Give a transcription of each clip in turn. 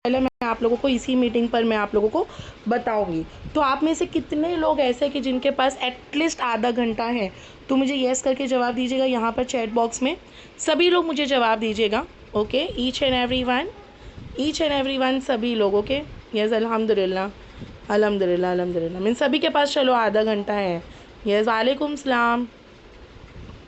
पहले मैं आप लोगों को इसी मीटिंग पर मैं आप लोगों को बताऊंगी। तो आप में से कितने लोग ऐसे कि जिनके पास एटलीस्ट आधा घंटा है, तो मुझे येस करके जवाब दीजिएगा यहाँ पर चैट बॉक्स में। सभी लोग मुझे जवाब दीजिएगा। Okay, each and every one सभी लोग। ओके, यस, अल्हम्दुलिल्लाह अल्हम्दुलिल्लाह अल्हम्दुलिल्लाह। मीन सभी के पास चलो आधा घंटा है। यस, वालेकुम सलाम।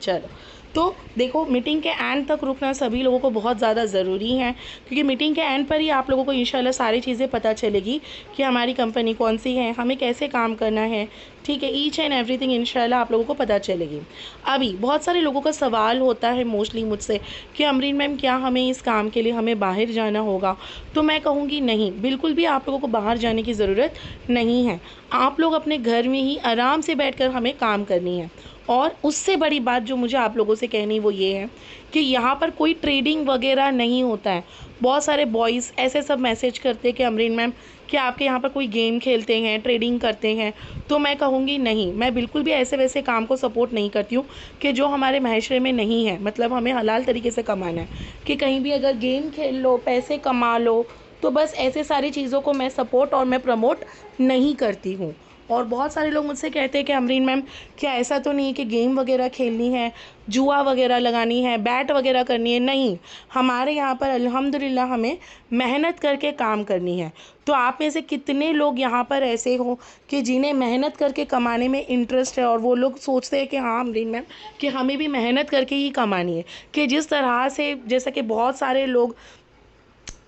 चलो, तो देखो, मीटिंग के एंड तक रुकना सभी लोगों को बहुत ज़्यादा ज़रूरी है, क्योंकि मीटिंग के एंड पर ही आप लोगों को इंशाल्लाह सारी चीज़ें पता चलेगी कि हमारी कंपनी कौन सी है, हमें कैसे काम करना है। ठीक है, ईच एंड एवरीथिंग इंशाल्लाह आप लोगों को पता चलेगी। अभी बहुत सारे लोगों का सवाल होता है मोस्टली मुझसे कि अमरीन मैम, क्या हमें इस काम के लिए हमें बाहर जाना होगा? तो मैं कहूँगी नहीं, बिल्कुल भी आप लोगों को बाहर जाने की ज़रूरत नहीं है। आप लोग अपने घर में ही आराम से बैठकर हमें काम करनी है। और उससे बड़ी बात जो मुझे आप लोगों से कहनी वो ये है कि यहाँ पर कोई ट्रेडिंग वगैरह नहीं होता है। बहुत सारे बॉयज़ ऐसे सब मैसेज करते हैं कि अमरीन मैम, क्या आपके यहाँ पर कोई गेम खेलते हैं, ट्रेडिंग करते हैं? तो मैं कहूँगी नहीं, मैं बिल्कुल भी ऐसे वैसे काम को सपोर्ट नहीं करती हूँ कि जो हमारे माशरे में नहीं है। मतलब हमें हलाल तरीके से कमाना है, कि कहीं भी अगर गेम खेल लो, पैसे कमा लो, तो बस ऐसे सारी चीज़ों को मैं सपोर्ट और मैं प्रमोट नहीं करती हूँ। और बहुत सारे लोग मुझसे कहते हैं कि अमरीन मैम, क्या ऐसा तो नहीं है कि गेम वगैरह खेलनी है, जुआ वगैरह लगानी है, बैट वगैरह करनी है? नहीं, हमारे यहाँ पर अल्हम्दुलिल्लाह हमें मेहनत करके काम करनी है। तो आप में से कितने लोग यहाँ पर ऐसे हो कि जिन्हें मेहनत करके कमाने में इंटरेस्ट है, और वो लोग सोचते हैं कि हाँ अमरीन मैम, कि हमें भी मेहनत करके ही कमानी है। कि जिस तरह से, जैसा कि बहुत सारे लोग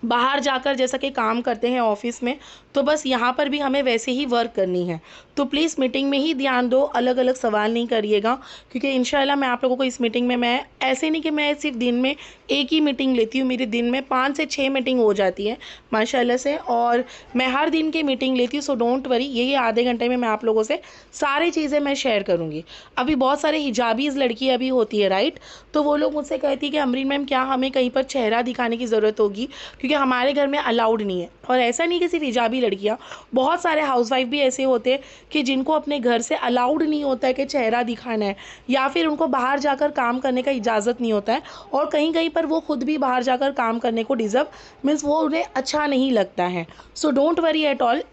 बाहर जाकर जैसा कि काम करते हैं ऑफिस में, तो बस यहाँ पर भी हमें वैसे ही वर्क करनी है। तो प्लीज़ मीटिंग में ही ध्यान दो, अलग अलग सवाल नहीं करिएगा, क्योंकि इंशाल्लाह मैं आप लोगों को इस मीटिंग में, मैं ऐसे नहीं कि मैं सिर्फ दिन में एक ही मीटिंग लेती हूँ, मेरे दिन में 5 से 6 मीटिंग हो जाती है माशाल्लाह से, और मैं हर दिन की मीटिंग लेती हूँ। सो डोंट वरी, यही आधे घंटे में मैं आप लोगों से सारी चीज़ें मैं शेयर करूँगी। अभी बहुत सारे हिजाबीज़ लड़कियाँ भी होती है, राइट? तो वो लोग मुझसे कहती है कि अमरीन मैम, क्या हमें कहीं पर चेहरा दिखाने की ज़रूरत होगी? क्योंकि हमारे घर में अलाउड नहीं है। और ऐसा नहीं कि सिर्फ हिजाबी लड़कियाँ, बहुत सारे हाउसवाइफ भी ऐसे होते हैं कि जिनको अपने घर से अलाउड नहीं होता है कि चेहरा दिखाना है, या फिर उनको बाहर जाकर काम करने का इजाज़त नहीं होता है, और कहीं कहीं पर वो खुद भी बाहर जाकर काम करने को डिज़र्व, मीन्स वो उन्हें अच्छा नहीं लगता है। So don't worry at all,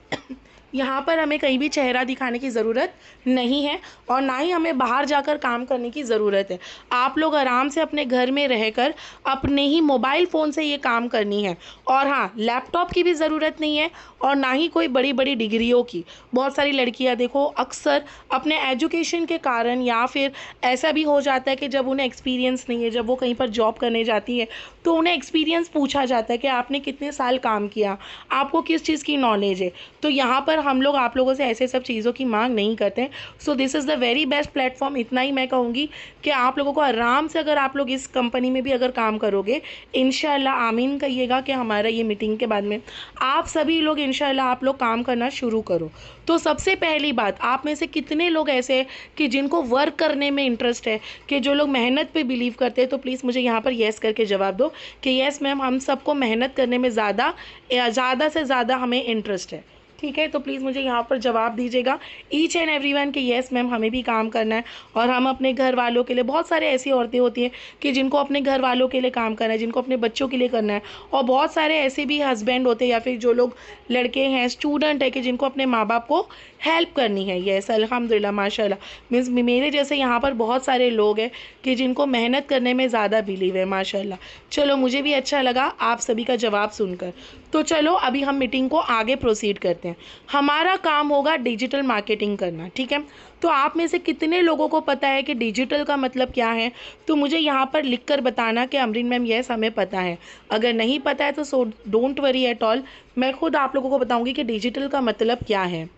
यहाँ पर हमें कहीं भी चेहरा दिखाने की ज़रूरत नहीं है, और ना ही हमें बाहर जाकर काम करने की ज़रूरत है। आप लोग आराम से अपने घर में रहकर अपने ही मोबाइल फ़ोन से ये काम करनी है। और हाँ, लैपटॉप की भी ज़रूरत नहीं है, और ना ही कोई बड़ी बड़ी डिग्रियों की। बहुत सारी लड़कियाँ देखो, अक्सर अपने एजुकेशन के कारण, या फिर ऐसा भी हो जाता है कि जब उन्हें एक्सपीरियंस नहीं है, जब वो कहीं पर जॉब करने जाती है, तो उन्हें एक्सपीरियंस पूछा जाता है कि आपने कितने साल काम किया, आपको किस चीज़ की नॉलेज है। तो यहाँ पर हम लोग आप लोगों से ऐसे सब चीज़ों की मांग नहीं करते हैं। So this is the very best platform. इतना ही मैं कहूँगी कि आप लोगों को आराम से, अगर आप लोग इस कंपनी में भी अगर काम करोगे, इंशाल्लाह आमीन कहिएगा कि हमारा ये मीटिंग के बाद में आप सभी लोग इंशाल्लाह आप लोग काम करना शुरू करो। तो सबसे पहली बात, आप में से कितने लोग ऐसे हैं कि जिनको वर्क करने में इंटरेस्ट है, कि जो लोग मेहनत पे बिलीव करते हैं? तो प्लीज़ मुझे यहाँ पर येस करके जवाब दो कि येस मैम, हम सबको मेहनत करने में ज़्यादा से ज़्यादा हमें इंटरेस्ट है। ठीक है, तो प्लीज़ मुझे यहाँ पर जवाब दीजिएगा ईच एंड एवरीवन कि येस मैम, हमें भी काम करना है, और हम अपने घर वालों के लिए, बहुत सारे ऐसी औरतें होती हैं कि जिनको अपने घर वालों के लिए काम करना है, जिनको अपने बच्चों के लिए करना है, और बहुत सारे ऐसे भी हस्बैंड होते हैं, या फिर जो लोग लड़के हैं, स्टूडेंट है, कि जिनको अपने माँ बाप को हेल्प करनी है। येस, अल्हम्दुलिल्लाह माशाल्लाह। मीन्स मेरे जैसे यहाँ पर बहुत सारे लोग हैं कि जिनको मेहनत करने में ज़्यादा बिलीव है माशाल्लाह। चलो, मुझे भी अच्छा लगा आप सभी का जवाब सुनकर। तो चलो, अभी हम मीटिंग को आगे प्रोसीड करते हैं। हमारा काम होगा डिजिटल मार्केटिंग करना, ठीक है? तो आप में से कितने लोगों को पता है कि डिजिटल का मतलब क्या है? तो मुझे यहाँ पर लिख कर बताना कि अमरीन मैम, येस हमें पता है। अगर नहीं पता है तो so don't worry at all, मैं खुद आप लोगों को बताऊंगी कि डिजिटल का मतलब क्या है।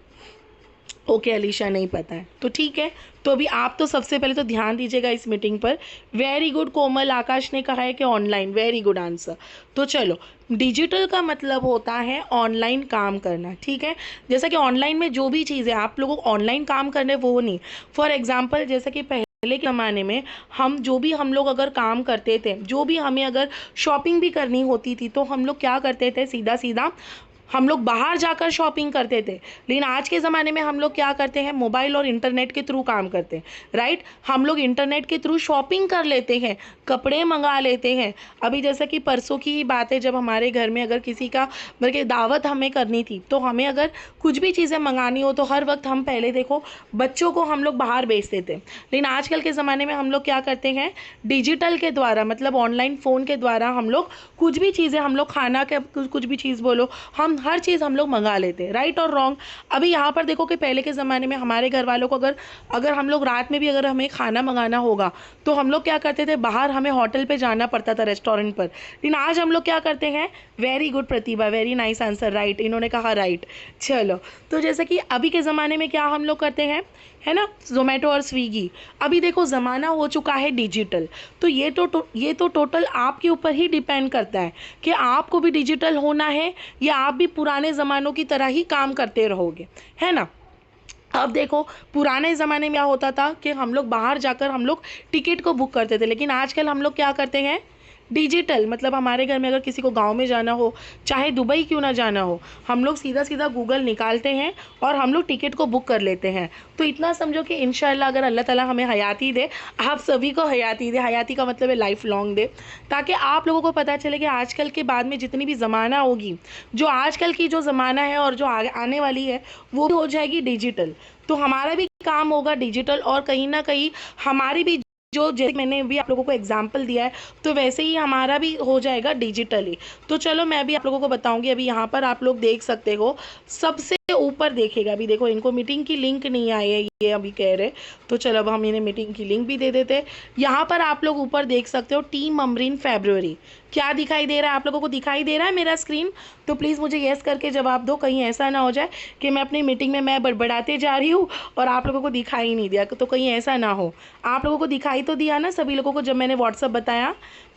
ओके, अलीशा नहीं पता है, तो ठीक है। तो अभी आप तो सबसे पहले तो ध्यान दीजिएगा इस मीटिंग पर। वेरी गुड कोमल, आकाश ने कहा है कि ऑनलाइन, वेरी गुड आंसर। तो चलो, डिजिटल का मतलब होता है ऑनलाइन काम करना, ठीक है? जैसा कि ऑनलाइन में जो भी चीज़ें आप लोगों को ऑनलाइन काम करने, वो नहीं। फॉर एग्जाम्पल, जैसा कि पहले के ज़माने में हम लोग अगर काम करते थे, जो भी हमें अगर शॉपिंग भी करनी होती थी, तो हम लोग क्या करते थे, सीधा सीधा हम लोग बाहर जाकर शॉपिंग करते थे, लेकिन आज के ज़माने में हम लोग क्या करते हैं, मोबाइल और इंटरनेट के थ्रू काम करते हैं, राइट। हम लोग इंटरनेट के थ्रू शॉपिंग कर लेते हैं, कपड़े मंगा लेते हैं। अभी जैसा कि परसों की ही बात है, जब हमारे घर में अगर किसी का बल्कि दावत हमें करनी थी, तो हमें अगर कुछ भी चीज़ें मंगानी हो तो हर वक्त हम पहले देखो बच्चों को हम लोग बाहर भेजते थे, लेकिन आजकल के ज़माने में हम लोग क्या करते हैं, डिजिटल के द्वारा, मतलब ऑनलाइन फ़ोन के द्वारा हम लोग कुछ भी चीज़ें, हम लोग खाना के कुछ भी चीज़ बोलो, हम हर चीज़ हम लोग मंगा लेते हैं, राइट और रॉन्ग। अभी यहाँ पर देखो कि पहले के ज़माने में हमारे घर वालों को अगर अगर हम लोग रात में भी अगर हमें खाना मंगाना होगा तो हम लोग क्या करते थे, बाहर हमें होटल पे जाना पड़ता था, रेस्टोरेंट पर। लेकिन आज हम लोग क्या करते हैं, वेरी गुड प्रतिभा, वेरी नाइस आंसर, राइट, इन्होंने कहा राइट। चलो, तो जैसे कि अभी के ज़माने में क्या हम लोग करते हैं, है ना, जोमेटो और स्विगी। अभी देखो ज़माना हो चुका है डिजिटल, तो ये तो टोटल आपके ऊपर ही डिपेंड करता है कि आपको भी डिजिटल होना है या आप भी पुराने ज़मानों की तरह ही काम करते रहोगे, है ना। अब देखो पुराने ज़माने में क्या होता था कि हम लोग बाहर जाकर हम लोग टिकट को बुक करते थे, लेकिन आजकल हम लोग क्या करते हैं, डिजिटल, मतलब हमारे घर में अगर किसी को गांव में जाना हो, चाहे दुबई क्यों ना जाना हो, हम लोग सीधा सीधा गूगल निकालते हैं और हम लोग टिकट को बुक कर लेते हैं। तो इतना समझो कि इंशाल्लाह अगर अल्लाह ताला हमें हयाती दे, आप सभी को हयाती दे, हयाती का मतलब है लाइफ लॉन्ग दे, ताकि आप लोगों को पता चले कि आजकल के बाद में जितनी भी ज़माना होगी, जो आजकल की जो ज़माना है और जो आने वाली है, वो भी हो जाएगी डिजिटल। तो हमारा भी काम होगा डिजिटल, और कहीं ना कहीं हमारी भी, जो जैसे मैंने भी आप लोगों को एग्जाम्पल दिया है, तो वैसे ही हमारा भी हो जाएगा डिजिटली। तो चलो मैं भी आप लोगों को बताऊंगी। अभी यहाँ पर आप लोग देख सकते हो, सबसे ऊपर देखेगा, अभी देखो इनको मीटिंग की लिंक नहीं आई है, ये अभी कह रहे, तो चलो अब हम इन्हें मीटिंग की लिंक भी दे देते हैं। यहाँ पर आप लोग ऊपर देख सकते हो टीम अमरीन फरवरी, क्या दिखाई दे रहा है आप लोगों को, दिखाई दे रहा है मेरा स्क्रीन? तो प्लीज़ मुझे येस करके जवाब दो, कहीं ऐसा ना हो जाए कि मैं अपनी मीटिंग में मैं बड़बड़ाते जा रही हूँ और आप लोगों को दिखाई नहीं दिया, तो कहीं ऐसा ना हो। आप लोगों को दिखाई तो दिया ना सभी लोगों को जब मैंने व्हाट्सअप बताया?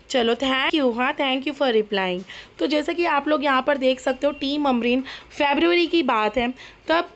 चलो थैंक यू, हाँ थैंक यू फॉर रिप्लाइंग। तो जैसे कि आप लोग यहाँ पर देख सकते हो, टीम अमरीन फरवरी की बात है, तब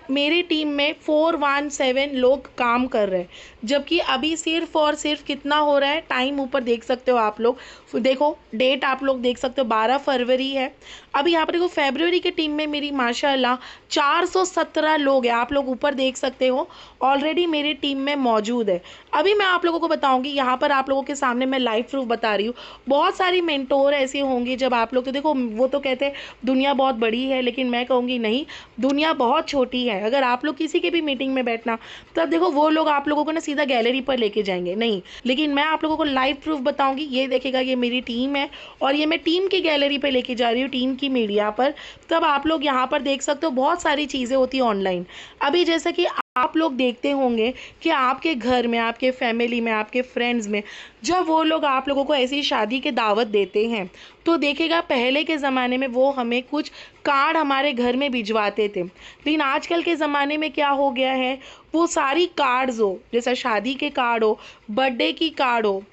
मेरी टीम में 417 लोग काम कर रहे हैं, जबकि अभी सिर्फ और सिर्फ कितना हो रहा है, टाइम ऊपर देख सकते हो आप लोग, देखो डेट आप लोग देख सकते हो 12 फरवरी है। अभी यहाँ पर देखो फरवरी की टीम में मेरी माशाल्लाह 417 लोग हैं, आप लोग ऊपर देख सकते हो, ऑलरेडी मेरी टीम में मौजूद है। अभी मैं आप लोगों को बताऊंगी, यहाँ पर आप लोगों के सामने मैं लाइव प्रूफ बता रही हूँ। बहुत सारी मेंटोर ऐसी होंगी, जब आप लोग, तो देखो वो तो कहते हैं दुनिया बहुत बड़ी है, लेकिन मैं कहूँगी नहीं, दुनिया बहुत छोटी है। अगर आप लोग किसी के भी मीटिंग में बैठना, तो अब देखो वो लोग आप लोगों को ना सीधा गैलरी पर लेके जाएंगे नहीं, लेकिन मैं आप लोगों को लाइव प्रूफ बताऊंगी। ये देखेगा ये मेरी टीम है और ये मैं टीम की गैलरी पे लेके जा रही हूँ, टीम की मीडिया पर। तब आप लोग यहाँ पर देख सकते हो, बहुत सारी चीज़ें होती है ऑनलाइन। अभी जैसे कि आप लोग देखते होंगे कि आपके घर में, आपके फैमिली में, आपके फ्रेंड्स में, जब वो लोग आप लोगों को ऐसी शादी के दावत देते हैं, तो देखेगा पहले के ज़माने में वो हमें कुछ कार्ड हमारे घर में भिजवाते थे, लेकिन आजकल के ज़माने में क्या हो गया है, वो सारी कार्ड्स हो, जैसा शादी के कार्ड हो, बर्थडे की कार्ड हो,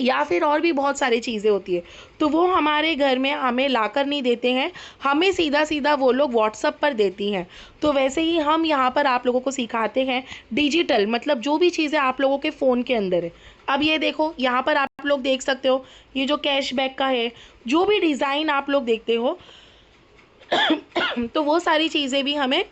या फिर और भी बहुत सारी चीज़ें होती है, तो वो हमारे घर में हमें लाकर नहीं देते हैं, हमें सीधा सीधा वो लोग व्हाट्सअप पर देती हैं। तो वैसे ही हम यहाँ पर आप लोगों को सिखाते हैं डिजिटल, मतलब जो भी चीज़ें आप लोगों के फ़ोन के अंदर है। अब ये देखो यहाँ पर आप लोग देख सकते हो, ये जो कैशबैक का है, जो भी डिज़ाइन आप लोग देखते हो तो वो सारी चीज़ें भी हमें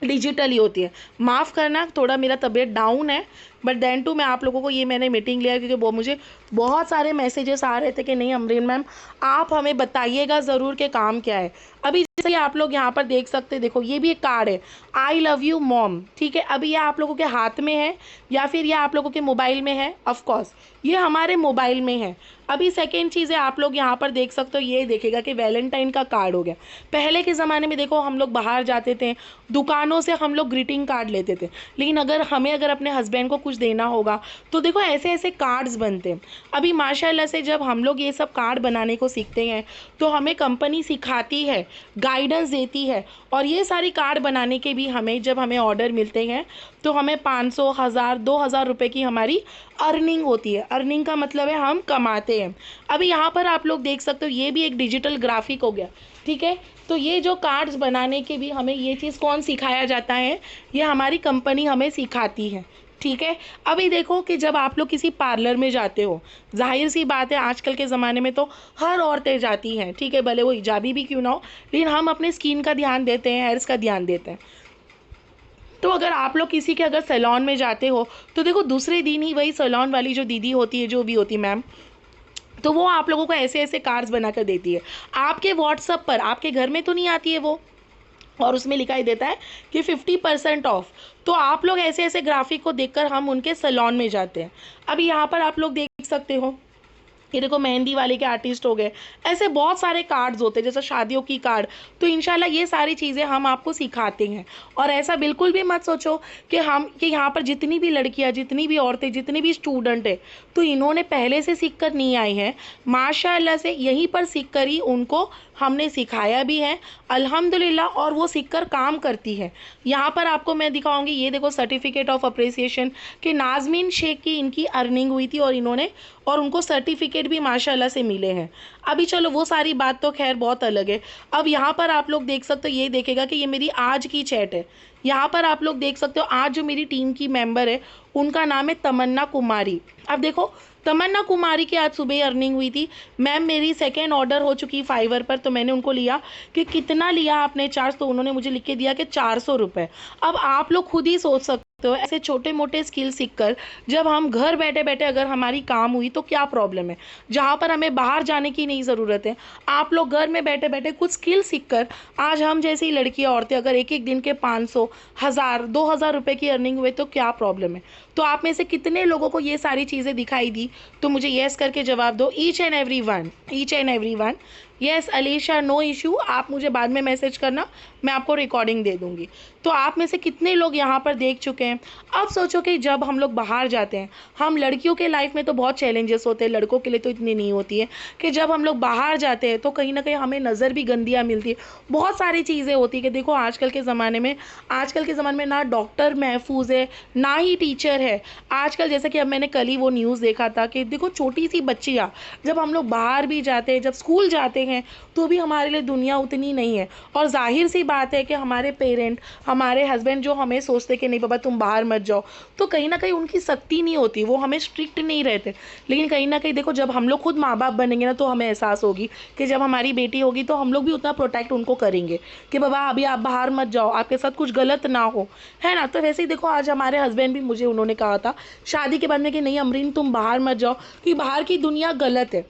डिजिटली होती है। माफ़ करना, थोड़ा मेरा तबीयत डाउन है, बट देन टू मैं आप लोगों को ये मैंने मीटिंग लिया क्योंकि वो मुझे बहुत सारे मैसेजेस आ रहे थे कि नहीं अमरीन मैम आप हमें बताइएगा ज़रूर कि काम क्या है। अभी जैसे आप लोग यहाँ पर देख सकते हैं, देखो ये भी एक कार्ड है, आई लव यू मॉम, ठीक है। अभी ये आप लोगों के हाथ में है या फिर ये आप लोगों के मोबाइल में है, ऑफकोर्स ये हमारे मोबाइल में है। अभी सेकेंड चीज़ है, आप लोग यहाँ पर देख सकते हो, ये देखेगा कि वैलेंटाइन का कार्ड हो गया। पहले के ज़माने में देखो हम लोग बाहर जाते थे, दुकानों से हम लोग ग्रीटिंग कार्ड लेते थे, लेकिन अगर अपने हस्बैंड को कुछ देना होगा तो देखो ऐसे ऐसे कार्ड्स बनते हैं। अभी माशाल्लाह से जब हम लोग ये सब कार्ड बनाने को सीखते हैं, तो हमें कंपनी सिखाती है, गाइडेंस देती है, और ये सारी कार्ड बनाने के भी जब हमें ऑर्डर मिलते हैं तो हमें 500, 1000, 2000 रुपये की हमारी अर्निंग होती है। अर्निंग का मतलब है हम कमाते हैं। अभी यहाँ पर आप लोग देख सकते हो, ये भी एक डिजिटल ग्राफिक हो गया, ठीक है। तो ये जो कार्ड्स बनाने के भी हमें ये चीज़ कौन सिखाया जाता है, ये हमारी कंपनी हमें सिखाती है, ठीक है। अभी देखो कि जब आप लोग किसी पार्लर में जाते हो, जाहिर सी बात है आजकल के ज़माने में तो हर औरतें जाती हैं, ठीक है, भले वो हिजाबी भी क्यों ना हो, लेकिन हम अपने स्किन का ध्यान देते हैं, हेयर्स का ध्यान देते हैं। तो अगर आप लोग किसी के अगर सैलून में जाते हो तो देखो दूसरे दिन ही वही सैलून वाली जो दीदी होती है, जो भी होती है मैम, तो वो आप लोगों को ऐसे ऐसे कार्ड्स बना कर देती है आपके व्हाट्सअप पर। आपके घर में तो नहीं आती है वो, और उसमें लिखा ही देता है कि 50% ऑफ। तो आप लोग ऐसे ऐसे ग्राफिक को देखकर हम उनके सैलून में जाते हैं। अभी यहाँ पर आप लोग देख सकते हो, ये देखो मेहंदी वाले के आर्टिस्ट हो गए, ऐसे बहुत सारे कार्ड्स होते हैं, जैसे शादियों की कार्ड। तो इंशाल्लाह ये सारी चीज़ें हम आपको सिखाते हैं। और ऐसा बिल्कुल भी मत सोचो कि यहाँ पर जितनी भी लड़कियाँ, जितनी भी औरतें, जितने भी स्टूडेंट है, तो इन्होंने पहले से सीख कर नहीं आई हैं। माशाल्लाह से यहीं पर सीख कर ही उनको हमने सिखाया भी है अल्हम्दुलिल्लाह, और वो सीख कर काम करती है। यहाँ पर आपको मैं दिखाऊंगी, ये देखो सर्टिफिकेट ऑफ अप्रिसिएशन कि नाजमीन शेख की इनकी अर्निंग हुई थी और उनको सर्टिफिकेट भी माशाल्लाह से मिले हैं। अभी चलो वो सारी बात तो खैर बहुत अलग है। अब यहाँ पर आप लोग देख सकते हो, ये देखेगा कि ये मेरी आज की चैट है। यहाँ पर आप लोग देख सकते हो आज जो मेरी टीम की मेंबर है उनका नाम है तमन्ना कुमारी। अब देखो तमन्ना कुमारी की आज सुबह अर्निंग हुई थी। मैम मेरी सेकेंड ऑर्डर हो चुकी फाइवर पर, तो मैंने उनको लिया कि कितना लिया आपने चार्ज, तो उन्होंने मुझे लिख के दिया कि 400 रुपये। अब आप लोग खुद ही सोच सकते हो ऐसे छोटे मोटे स्किल सीखकर जब हम घर बैठे बैठे अगर हमारी काम हुई तो क्या प्रॉब्लम है, जहाँ पर हमें बाहर जाने की नहीं ज़रूरत है। आप लोग घर में बैठे बैठे कुछ स्किल सीखकर आज हम जैसी लड़कियाँ औरतें अगर एक एक दिन के 500, 1000, 2000 रुपये की अर्निंग हुए तो क्या प्रॉब्लम है। तो आप में से कितने लोगों को ये सारी चीज़ें दिखाई दी, तो मुझे येस करके जवाब दो। Each and every one yes Alisha, no issue. आप मुझे बाद में मैसेज करना, मैं आपको रिकॉर्डिंग दे दूँगी। तो आप में से कितने लोग यहाँ पर देख चुके हैं। अब सोचो कि जब हम लोग बाहर जाते हैं, हम लड़कियों के लाइफ में तो बहुत चैलेंजेस होते हैं, लड़कों के लिए तो इतनी नहीं होती है, कि जब हम लोग बाहर जाते हैं तो कहीं ना कहीं हमें नज़र भी गंदियाँ मिलती है, बहुत सारी चीज़ें होती है। कि देखो आजकल के ज़माने में ना डॉक्टर महफूज है ना ही टीचर है। आजकल जैसे कि अब मैंने कल ही वो न्यूज़ देखा था कि देखो छोटी सी बच्चियाँ, जब हम लोग बाहर भी जाते हैं, जब स्कूल जाते हैं, तो भी हमारे लिए दुनिया उतनी नहीं है। और जाहिर सी बात है कि हमारे पेरेंट, हमारे हस्बैंड जो हमें सोचते कि नहीं बाबा तुम बाहर मत जाओ, तो कहीं ना कहीं उनकी सख्ती नहीं होती, वो हमें स्ट्रिक्ट नहीं रहते। लेकिन कहीं ना कहीं देखो जब हम लोग खुद माँ बाप बनेंगे ना, तो हमें एहसास होगी कि जब हमारी बेटी होगी तो हम लोग भी उतना प्रोटेक्ट उनको करेंगे कि बाबा अभी आप बाहर मत जाओ, आपके साथ कुछ गलत ना हो, है ना। तो वैसे ही देखो आज हमारे हस्बैंड भी मुझे उन्होंने कहा था शादी के बाद में कि नहीं अमरीन तुम बाहर मत जाओ, कि बाहर की दुनिया गलत है।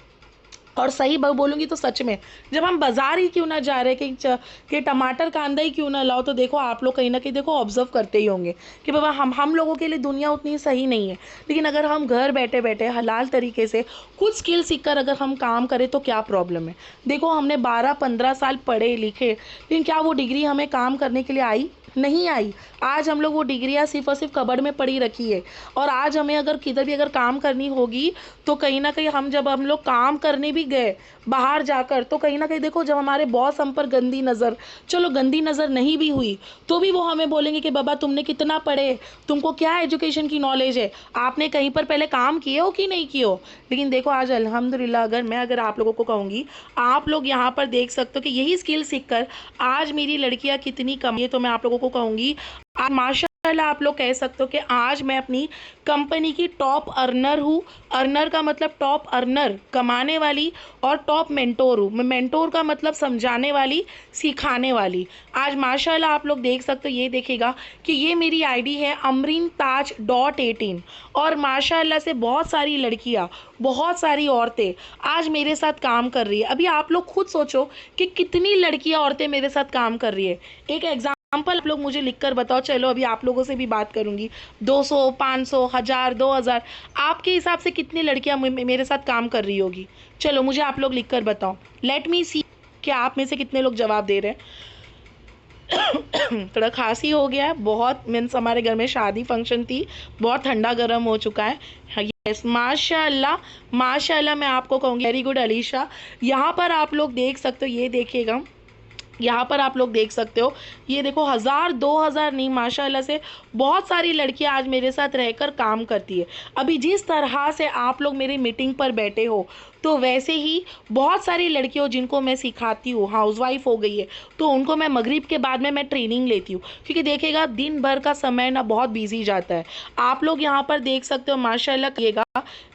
और सही बोलूँगी तो सच में जब हम बाज़ार ही क्यों ना जा रहे कि टमाटर कांदा ही क्यों ना लाओ, तो देखो आप लोग कहीं ना कहीं देखो ऑब्जर्व करते ही होंगे कि बाबा हम लोगों के लिए दुनिया उतनी सही नहीं है। लेकिन अगर हम घर बैठे बैठे हलाल तरीके से कुछ स्किल सीखकर अगर हम काम करें तो क्या प्रॉब्लम है। देखो हमने 12-15 साल पढ़े लिखे, लेकिन क्या वो डिग्री हमें काम करने के लिए आई? नहीं आई। आज हम लोग वो डिग्रियाँ सिर्फ और सिर्फ कबड़ में पड़ी रखी है। और आज हमें अगर किधर भी अगर काम करनी होगी तो कहीं ना कहीं हम लोग काम करने भी गए बाहर जाकर, तो कहीं ना कहीं देखो जब हमारे बॉस हम पर गंदी नज़र, चलो गंदी नज़र नहीं भी हुई तो भी वो हमें बोलेंगे कि बाबा तुमने कितना पढ़े, तुमको क्या एजुकेशन की नॉलेज है, आपने कहीं पर पहले काम किए हो कि नहीं किए हो। लेकिन देखो आज अल्हम्दुलिल्लाह अगर आप लोगों को कहूँगी, आप लोग यहाँ पर देख सकते हो कि यही स्किल सीखकर आज मेरी लड़कियाँ कितनी कम है। तो मैं आप लोगों को कहूँगी आज माशाल्लाह आप लोग कह सकते हो कि आज मैं अपनी कंपनी की टॉप अर्नर हूँ। अर्नर का मतलब टॉप अर्नर, कमाने वाली, और टॉप मेंटोर हूँ। मैं मेंटोर का मतलब समझाने वाली, सिखाने वाली। आज माशाल्लाह आप लोग देख सकते हो, ये देखेगा कि ये मेरी आईडी है amreentaj.18, और माशाल्लाह से बहुत सारी लड़कियाँ, बहुत सारी औरतें आज मेरे साथ काम कर रही है। अभी आप लोग खुद सोचो कि कितनी लड़कियाँ औरतें मेरे साथ काम कर रही है। एक एग्जाम्पल आप लोग मुझे लिखकर बताओ। चलो अभी आप लोगों से भी बात करूंगी। 200, 500, 1000, 2000, आपके हिसाब से कितनी लड़कियां मेरे साथ काम कर रही होगी? चलो मुझे आप लोग लिखकर बताओ। लेट मी सी कि आप में से कितने लोग जवाब दे रहे हैं। थोड़ा खांसी हो गया है बहुत, मीन्स हमारे घर में शादी फंक्शन थी, बहुत ठंडा गर्म हो चुका है। यस माशाल्लाह माशाल्लाह, मैं आपको कहूँगी वेरी गुड अलीशा। यहाँ पर आप लोग देख सकते हो, ये देखिएगा यहाँ पर आप लोग देख सकते हो, ये देखो 1000, 2000 नहीं, माशाल्लाह से बहुत सारी लड़कियां आज मेरे साथ रहकर काम करती है। अभी जिस तरह से आप लोग मेरी मीटिंग पर बैठे हो, तो वैसे ही बहुत सारी लड़कियों जिनको मैं सिखाती हूँ, हाउसवाइफ हो गई है, तो उनको मैं मगरिब के बाद में मैं ट्रेनिंग लेती हूँ, क्योंकि देखिएगा दिन भर का समय ना बहुत बिजी जाता है। आप लोग यहाँ पर देख सकते हो, माशाल्लाह करिएगा,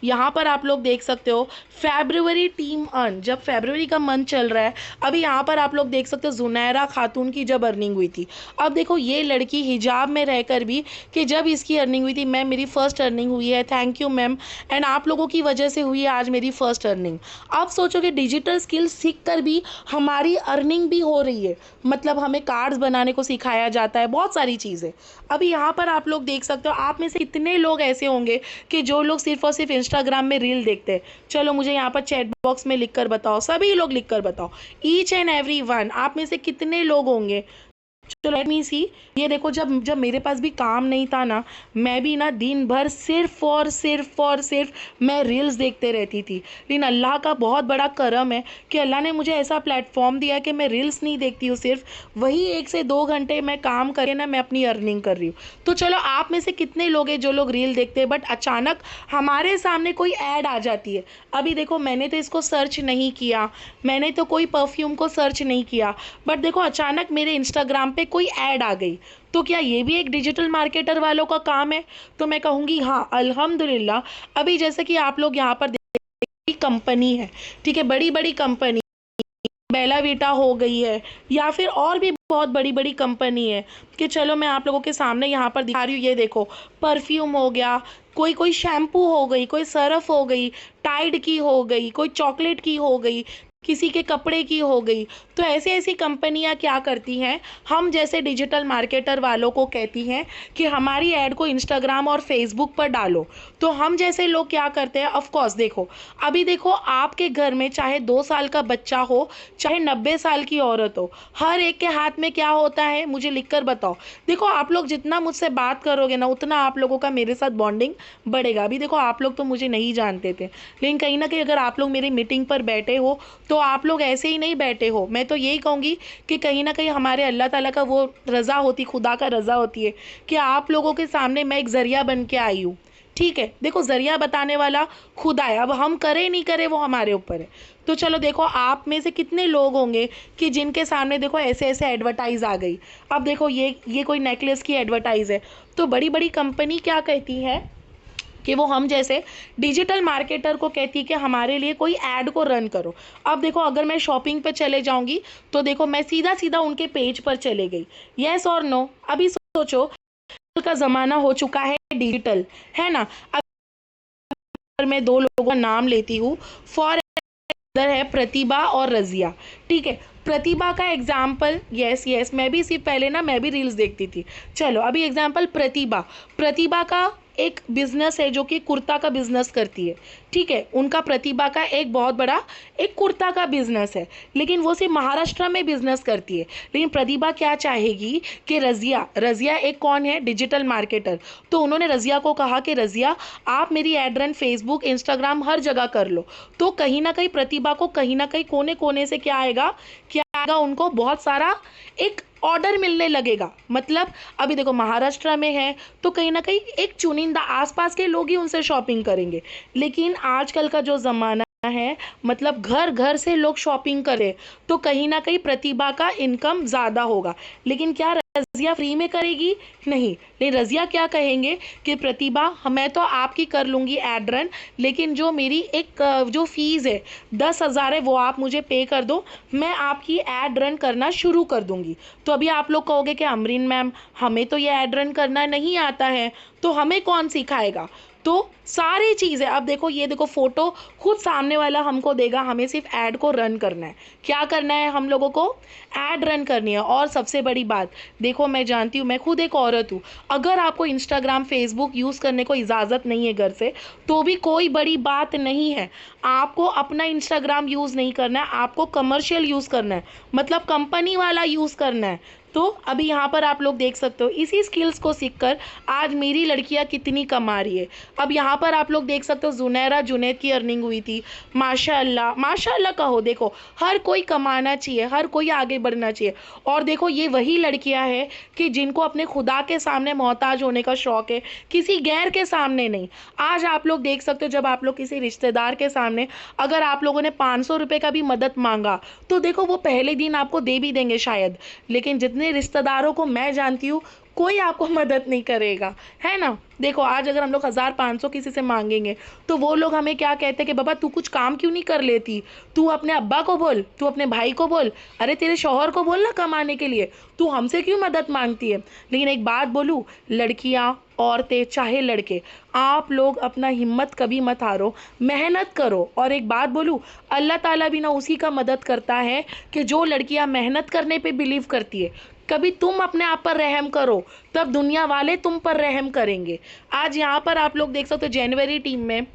यहाँ पर आप लोग देख सकते हो फेब्रुवरी टीम अर्न, जब फेब्रुवरी का मंथ चल रहा है, अभी यहाँ पर आप लोग देख सकते हो जुनैरा खातून की जब अर्निंग हुई थी। अब देखो ये लड़की हिजाब में रहकर भी, कि जब इसकी अर्निंग हुई थी, मैम मेरी फर्स्ट अर्निंग हुई है, थैंक यू मैम, एंड आप लोगों की वजह से हुई है आज मेरी फर्स्ट अर्निंग। आप सोचो कि डिजिटल स्किल्स सीख कर भी हमारी अर्निंग भी हो रही है, मतलब हमें कार्ड्स बनाने को सिखाया जाता है, बहुत सारी चीज़ें। अभी यहाँ पर आप लोग देख सकते हो, आप में से कितने लोग ऐसे होंगे कि जो लोग सिर्फ और सिर्फ इंस्टाग्राम में रील देखते हैं। चलो मुझे यहाँ पर चैट बॉक्स में लिख कर बताओ, सभी लोग लिख कर बताओ, ईच एंड एवरी वन, आप में से कितने लोग होंगे। चलो लेट मी सी। ये देखो, जब जब मेरे पास भी काम नहीं था ना, मैं भी ना दिन भर सिर्फ मैं रील्स देखते रहती थी। लेकिन अल्लाह का बहुत बड़ा करम है कि अल्लाह ने मुझे ऐसा प्लेटफॉर्म दिया कि मैं रील्स नहीं देखती हूँ, सिर्फ वही 1 से 2 घंटे मैं काम करके ना मैं अपनी अर्निंग कर रही हूँ। तो चलो आप में से कितने लोग हैं जो लोग रील देखते हैं, बट अचानक हमारे सामने कोई ऐड आ जाती है। अभी देखो, मैंने तो इसको सर्च नहीं किया, मैंने तो कोई परफ्यूम को सर्च नहीं किया, बट देखो अचानक मेरे इंस्टाग्राम पे कोई ऐड आ गई। तो क्या ये भी एक डिजिटल मार्केटर वालों का काम है? तो मैं कहूँगी हाँ, अल्हम्दुलिल्लाह। अभी जैसे कि आप लोग यहाँ पर कंपनी है, ठीक है, बड़ी बड़ी कंपनी, बेला वीटा हो गई है, या फिर और भी बहुत बड़ी बड़ी कंपनी है, कि चलो मैं आप लोगों के सामने यहाँ पर दिखा रही हूँ। ये देखो, परफ्यूम हो गया, कोई कोई शैम्पू हो गई, कोई सरफ हो गई, टाइड की हो गई, कोई चॉकलेट की हो गई, किसी के कपड़े की हो गई। तो ऐसी ऐसी कंपनियां क्या करती हैं, हम जैसे डिजिटल मार्केटर वालों को कहती हैं कि हमारी ऐड को इंस्टाग्राम और फेसबुक पर डालो। तो हम जैसे लोग क्या करते हैं, ऑफ कोर्स देखो, अभी देखो आपके घर में चाहे 2 साल का बच्चा हो, चाहे 90 साल की औरत हो, हर एक के हाथ में क्या होता है, मुझे लिखकर बताओ। देखो आप लोग जितना मुझसे बात करोगे ना, उतना आप लोगों का मेरे साथ बॉन्डिंग बढ़ेगा। अभी देखो आप लोग तो मुझे नहीं जानते थे, लेकिन कहीं ना कहीं अगर आप लोग मेरी मीटिंग पर बैठे हो, तो आप लोग ऐसे ही नहीं बैठे हो। मैं तो यही कहूँगी कि कहीं ना कहीं हमारे अल्लाह ताला का वो रज़ा होती, खुदा का रज़ा होती है कि आप लोगों के सामने मैं एक ज़रिया बन के आई हूँ। ठीक है, देखो ज़रिया बताने वाला खुदा है, अब हम करें नहीं करें वो हमारे ऊपर है। तो चलो देखो, आप में से कितने लोग होंगे कि जिनके सामने देखो ऐसे ऐसे एडवर्टाइज आ गई। अब देखो ये कोई नेकलेस की एडवर्टाइज है, तो बड़ी बड़ी कंपनी क्या कहती है कि वो हम जैसे डिजिटल मार्केटर को कहती है कि हमारे लिए कोई ऐड को रन करो। अब देखो, अगर मैं शॉपिंग पे चले जाऊंगी, तो देखो मैं सीधा सीधा उनके पेज पर चले गई। यस और नो? अभी सोचो, का ज़माना हो चुका है डिजिटल, है ना। अगर मैं 2 लोगों का नाम लेती हूँ, फॉर इधर है प्रतिभा और रज़िया, ठीक है। प्रतिभा का एग्जाम्पल, यस मैं भी सिर्फ पहले ना मैं भी रील्स देखती थी। चलो अभी एग्जाम्पल प्रतिभा, प्रतिभा का एक बिजनेस है जो कि कुर्ता का बिजनेस करती है, ठीक है। उनका प्रतिभा का एक बहुत बड़ा एक कुर्ता का बिजनेस है, लेकिन वो सिर्फ महाराष्ट्र में बिजनेस करती है। लेकिन प्रतिभा क्या चाहेगी कि रज़िया एक कौन है, डिजिटल मार्केटर। तो उन्होंने रज़िया को कहा कि रज़िया आप मेरी एड रन फेसबुक इंस्टाग्राम हर जगह कर लो। तो कहीं ना कहीं प्रतिभा को कहीं ना कहीं कोने कोने से क्या आएगा, उनको बहुत सारा एक ऑर्डर मिलने लगेगा। मतलब अभी देखो महाराष्ट्र में है, तो कहीं ना कहीं एक चुनिंदा आसपास के लोग ही उनसे शॉपिंग करेंगे। लेकिन आजकल का जो ज़माना है, मतलब घर घर से लोग शॉपिंग करें, तो कहीं ना कहीं प्रतिभा का इनकम ज़्यादा होगा। लेकिन क्या रज़िया फ्री में करेगी? नहीं। लेकिन रज़िया क्या कहेंगे कि प्रतिभा मैं तो आपकी कर लूँगी एड रन, लेकिन जो मेरी एक जो फीस है 10,000 है, वो आप मुझे पे कर दो, मैं आपकी एड रन करना शुरू कर दूँगी। तो अभी आप लोग कहोगे कि अमरीन मैम हमें तो ये एड रन करना नहीं आता है, तो हमें कौन सिखाएगा? तो सारी चीज़ें, अब देखो ये देखो, फ़ोटो खुद सामने वाला हमको देगा, हमें सिर्फ ऐड को रन करना है। क्या करना है हम लोगों को? ऐड रन करनी है। और सबसे बड़ी बात देखो, मैं जानती हूँ, मैं खुद एक औरत हूँ, अगर आपको इंस्टाग्राम फेसबुक यूज़ करने को इजाज़त नहीं है घर से, तो भी कोई बड़ी बात नहीं है। आपको अपना इंस्टाग्राम यूज़ नहीं करना है, आपको कमर्शियल यूज़ करना है, मतलब कंपनी वाला यूज़ करना है। तो अभी यहाँ पर आप लोग देख सकते हो इसी स्किल्स को सीखकर आज मेरी लड़कियाँ कितनी कमा रही है। अब यहाँ पर आप लोग देख सकते हो जुनैरा जुनैद की अर्निंग हुई थी। माशाल्लाह कहो, देखो हर कोई कमाना चाहिए, हर कोई आगे बढ़ना चाहिए। और देखो ये वही लड़कियाँ हैं कि जिनको अपने खुदा के सामने मोहताज होने का शौक़ है, किसी गैर के सामने नहीं। आज आप लोग देख सकते हो जब आप लोग किसी रिश्तेदार के सामने अगर आप लोगों ने 500 रुपये का भी मदद मांगा तो देखो वो पहले दिन आपको दे भी देंगे शायद, लेकिन जितने रिश्तेदारों को मैं जानती हूँ कोई आपको मदद नहीं करेगा, है ना। देखो आज अगर हम लोग 1500 किसी से मांगेंगे तो वो लोग हमें क्या कहते हैं कि बाबा तू कुछ काम क्यों नहीं कर लेती, तू अपने अब्बा को बोल, तू अपने भाई को बोल, अरे तेरे शौहर को बोल ना कमाने के लिए, तू हमसे क्यों मदद मांगती है। लेकिन एक बात बोलूँ, लड़कियाँ औरतें चाहे लड़के, आप लोग अपना हिम्मत कभी मत हारो, मेहनत करो। और एक बात बोलूँ, अल्लाह ताला भी ना उसी का मदद करता है कि जो लड़कियाँ मेहनत करने पे बिलीव करती है। कभी तुम अपने आप पर रहम करो तब दुनिया वाले तुम पर रहम करेंगे। आज यहाँ पर आप लोग देख सकते हो जनवरी टीम में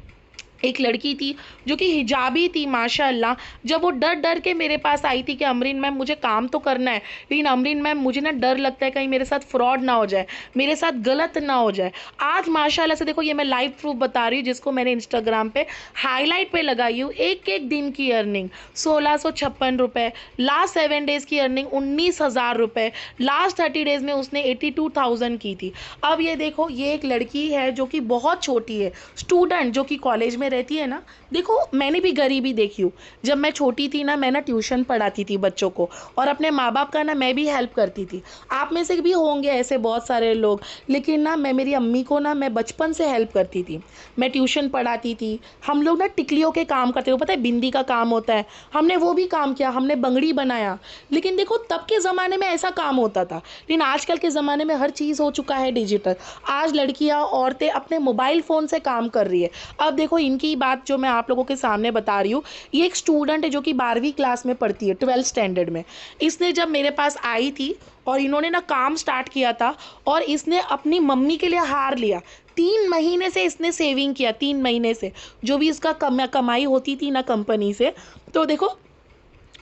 एक लड़की थी जो कि हिजाबी थी माशाल्लाह। जब वो डर डर के मेरे पास आई थी कि अमरीन मैम मुझे काम तो करना है, लेकिन अमरीन मैम मुझे ना डर लगता है कहीं मेरे साथ फ्रॉड ना हो जाए, मेरे साथ गलत ना हो जाए। आज माशाल्लाह से देखो ये मैं लाइव प्रूफ बता रही हूँ जिसको मैंने इंस्टाग्राम पे हाईलाइट पे लगाई हूँ। एक एक दिन की अर्निंग 1656 रुपये, लास्ट 7 डेज़ की अर्निंग 19,000 रुपये, लास्ट 30 डेज़ में उसने 82,000 की थी। अब ये देखो ये एक लड़की है जो कि बहुत छोटी है, स्टूडेंट जो कि कॉलेज में रहती है ना। देखो मैंने भी गरीबी देखी हूँ, जब मैं छोटी थी ना मैं ना ट्यूशन पढ़ाती थी बच्चों को और अपने माँ बाप का ना मैं भी हेल्प करती थी। आप में से भी होंगे ऐसे बहुत सारे लोग, लेकिन ना मैं मेरी अम्मी को ना मैं बचपन से हेल्प करती थी, मैं ट्यूशन पढ़ाती थी। हम लोग ना टिकलियों के काम करते हो, पता है बिंदी का काम होता है, हमने वो भी काम किया, हमने बंगड़ी बनाया। लेकिन देखो तब के ज़माने में ऐसा काम होता था, लेकिन आजकल के ज़माने में हर चीज़ हो चुका है डिजिटल। आज लड़कियाँ औरतें अपने मोबाइल फ़ोन से काम कर रही है। अब देखो इनकी बात जो मैं आप लोगों के सामने बता रही हूँ, ये एक स्टूडेंट है जो कि 12वीं क्लास में पढ़ती है, 12th स्टैंडर्ड में। इसने जब मेरे पास आई थी और इन्होंने ना काम स्टार्ट किया था और इसने अपनी मम्मी के लिए हार लिया। 3 महीने से इसने सेविंग किया, 3 महीने से जो भी इसका कमाई होती थी ना कंपनी से। तो देखो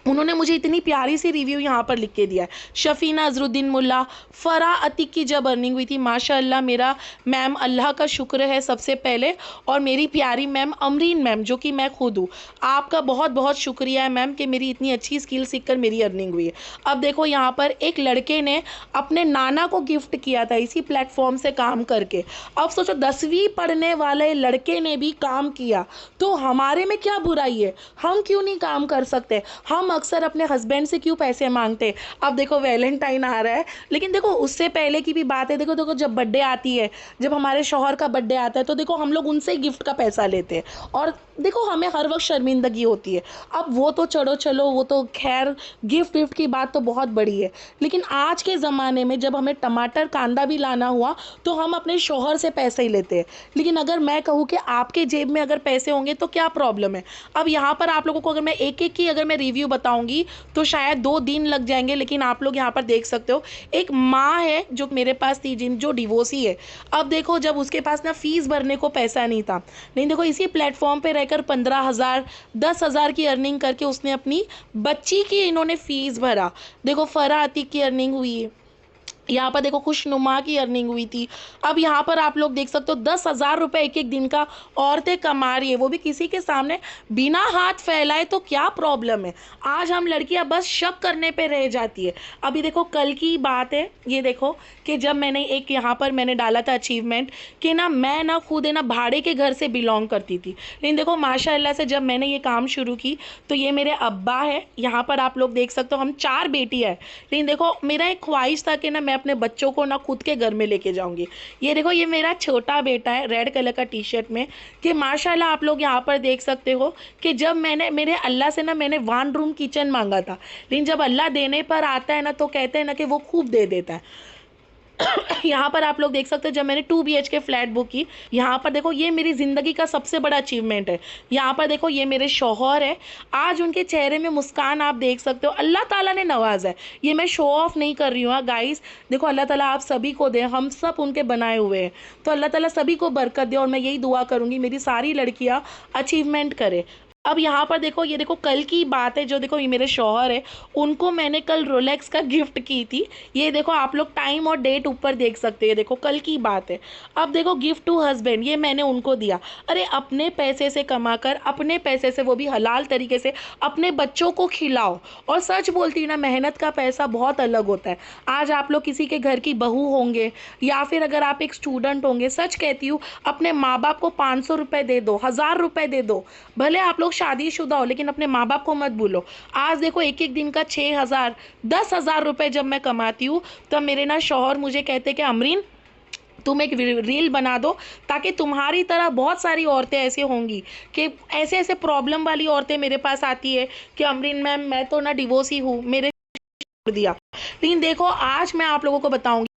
उन्होंने मुझे इतनी प्यारी सी रिव्यू यहाँ पर लिख के दिया है। शफीना अजरुद्दीन मुल्ला, फ़रा अतीक की जब अर्निंग हुई थी माशाल्लाह मेरा मैम अल्लाह का शुक्र है सबसे पहले, और मेरी प्यारी मैम अमरीन मैम जो कि मैं खुद हूँ, आपका बहुत बहुत शुक्रिया है मैम कि मेरी इतनी अच्छी स्किल सीखकर मेरी अर्निंग हुई है। अब देखो यहाँ पर एक लड़के ने अपने नाना को गिफ्ट किया था इसी प्लेटफॉर्म से काम करके। अब सोचो 10वीं पढ़ने वाले लड़के ने भी काम किया, तो हमारे में क्या बुराई है, हम क्यों नहीं काम कर सकते। हम अक्सर अपने हस्बैंड से क्यों पैसे मांगते। अब देखो वैलेंटाइन आ रहा है, लेकिन देखो उससे पहले की भी बात है। देखो जब बर्थडे आती है, जब हमारे शौहर का बर्थडे आता है तो देखो हम लोग उनसे गिफ्ट का पैसा लेते हैं और देखो हमें हर वक्त शर्मिंदगी होती है। अब वो तो चलो वो तो खैर गिफ्ट की बात तो बहुत बड़ी है, लेकिन आज के ज़माने में जब हमें टमाटर कांदा भी लाना हुआ तो हम अपने शौहर से पैसे ही लेते हैं। लेकिन अगर मैं कहूँ कि आपके जेब में अगर पैसे होंगे तो क्या प्रॉब्लम है। अब यहाँ पर आप लोगों को अगर मैं एक एक की अगर मैं रिव्यू बताऊंगी तो शायद 2 दिन लग जाएंगे, लेकिन आप लोग यहाँ पर देख सकते हो एक माँ है जो मेरे पास थी जो डिवोर्सी है। अब देखो जब उसके पास ना फीस भरने को पैसा नहीं था, लेकिन देखो इसी प्लेटफॉर्म पे रहकर 15,000 10,000 की अर्निंग करके उसने अपनी बच्ची की इन्होंने फीस भरा। देखो फ़रा अतीक की अर्निंग हुई है, यहाँ पर देखो खुशनुमा की अर्निंग हुई थी। अब यहाँ पर आप लोग देख सकते हो 10,000 रुपये एक एक दिन का औरतें कमा रही है, वो भी किसी के सामने बिना हाथ फैलाए, तो क्या प्रॉब्लम है। आज हम लड़कियाँ बस शक करने पे रह जाती है। अभी देखो कल की बात है, ये देखो कि जब मैंने एक यहाँ पर मैंने डाला था अचीवमेंट कि ना मैं ना खुद है ना भाड़े के घर से बिलोंग करती थी, लेकिन देखो माशाल्लाह से जब मैंने ये काम शुरू की तो ये मेरे अब्बा है, यहाँ पर आप लोग देख सकते हो हम 4 बेटी है। लेकिन देखो मेरा एक ख्वाहिश था कि ना मैं अपने बच्चों को ना खुद के घर में लेके जाऊंगी। ये देखो ये मेरा छोटा बेटा है रेड कलर का टी शर्ट में, कि माशाल्लाह आप लोग यहाँ पर देख सकते हो कि जब मैंने मेरे अल्लाह से ना मैंने 1 रूम किचन मांगा था, लेकिन जब अल्लाह देने पर आता है ना तो कहते हैं ना कि वो खूब दे देता है। यहाँ पर आप लोग देख सकते हो जब मैंने 2 BHK फ्लैट बुक की, यहाँ पर देखो ये मेरी ज़िंदगी का सबसे बड़ा अचीवमेंट है। यहाँ पर देखो ये मेरे शौहर है, आज उनके चेहरे में मुस्कान आप देख सकते हो, अल्लाह ताला ने नवाजा है। ये मैं शो ऑफ नहीं कर रही हूँ गाइस, देखो अल्लाह ताला आप सभी को दे, हम सब उनके बनाए हुए हैं, तो अल्लाह ताला सभी को बरकत दे। और मैं यही दुआ करूँगी मेरी सारी लड़कियाँ अचीवमेंट करें। अब यहाँ पर देखो, ये देखो कल की बात है, जो देखो ये मेरे शौहर है, उनको मैंने कल रोलेक्स का गिफ्ट की थी। ये देखो आप लोग टाइम और डेट ऊपर देख सकते हैं, देखो कल की बात है। अब देखो गिफ्ट टू हस्बैंड, ये मैंने उनको दिया। अरे अपने पैसे से कमाकर, अपने पैसे से, वो भी हलाल तरीके से, अपने बच्चों को खिलाओ। और सच बोलती हूँ ना, मेहनत का पैसा बहुत अलग होता है। आज आप लोग किसी के घर की बहू होंगे, या फिर अगर आप एक स्टूडेंट होंगे, सच कहती हूँ, अपने माँ बाप को 500 रुपये दे दो, 1000 रुपये दे दो। भले आप लोग शादीशुदा हो, लेकिन अपने माँ बाप को मत भूलो। आज देखो एक एक दिन का 6,000, 10,000 रुपये जब मैं कमाती हूँ, तब मेरे ना शौहर मुझे कहते कि अमरीन, तुम एक रील बना दो, ताकि तुम्हारी तरह बहुत सारी औरतें ऐसी होंगी कि ऐसे ऐसे प्रॉब्लम वाली औरतें मेरे पास आती है कि अमरीन मैम, मैं तो ना डिवोर्स ही हूँ, मेरे छोड़ दिया। लेकिन देखो आज मैं आप लोगों को बताऊंगी,